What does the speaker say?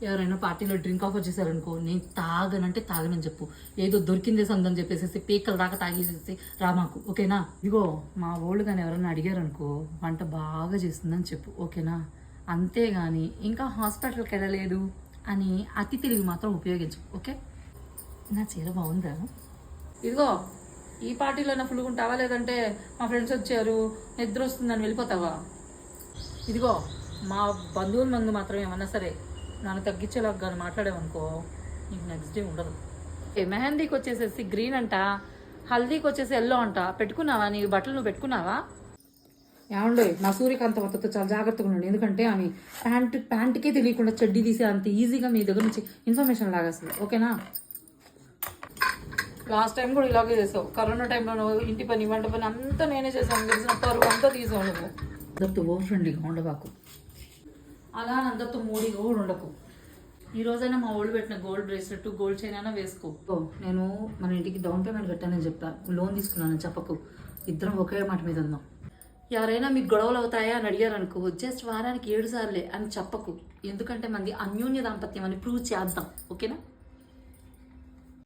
ఎవరైనా పార్టీలో drink offer చేశారనుకో, నేను తాగనంటే తాగనని చెప్పు. ఏదో దొరికిందే సందని చెప్పేసి పీకల దాకా తాగేసేసి రామాకు, ఓకేనా? ఇదిగో మా ఓళ్ళు కానీ ఎవరైనా అడిగారనుకో, వంట బాగా చేస్తుందని చెప్పు, ఓకేనా? అంతేగాని ఇంకా హాస్పిటల్కి వెళ్ళలేదు అని అతి తెలివి మాత్రం ఉపయోగించు, ఓకే? నా చీర బాగుందా? ఇదిగో ఈ పార్టీలోనే ఫుల్గా ఉంటావా, లేదంటే మా ఫ్రెండ్స్ వచ్చారు నిద్ర వస్తుందని వెళ్ళిపోతావా? ఇదిగో మా బంధువుల మందు మాత్రం ఏమన్నా సరే నన్ను తగ్గించేలాగా కానీ మాట్లాడేవనుకో, నీకు నెక్స్ట్ డే ఉండదు. మెహందీకి వచ్చేసేసి గ్రీన్ అంట, హల్దీకి వచ్చేసి ఎల్లో అంట. పెట్టుకున్నావా? నీ బట్టలు నువ్వు పెట్టుకున్నావా? ఏమండే మా సూర్యకాంత వద్దతో చాలా జాగ్రత్తగా ఉండండి. ఎందుకంటే ఆమె ప్యాంట్కే తెలియకుండా చెడ్డీ తీసే అంత ఈజీగా మీ దగ్గర నుంచి ఇన్ఫర్మేషన్ లాగేస్తుంది, ఓకేనా? లాస్ట్ టైం కూడా ఇలాగే చేసావు. కరోనా టైంలో ఇంటి పని వంట పని అంతా నేనే చేశాను, తెలిసిన పరువు అంతా తీసావు నువ్వు. అందరితో ఓవర్ ఫ్రెండ్లీగా ఉండబాకు, అలా అందరితో మూడీగా కూడా ఉండకు. ఈ రోజైనా మా ఓల్డ్ పెట్టిన గోల్డ్ బ్రేస్లెట్ గోల్డ్ చైన్ అయినా వేసుకో. నేను మన ఇంటికి డౌన్ పేమెంట్ కట్టానని చెప్తా, లోన్ తీసుకున్నానని చెప్పకు. ఇద్దరం ఒకే మాట మీద ఉందాం. ఎవరైనా మీకు గొడవలు అవుతాయా అని అడిగారు అనుకో, జస్ట్ వారానికి 7 సార్లే అని చెప్పకు. ఎందుకంటే మంది అన్యోన్య దాంపత్యం అని ప్రూవ్ చేద్దాం, ఓకేనా?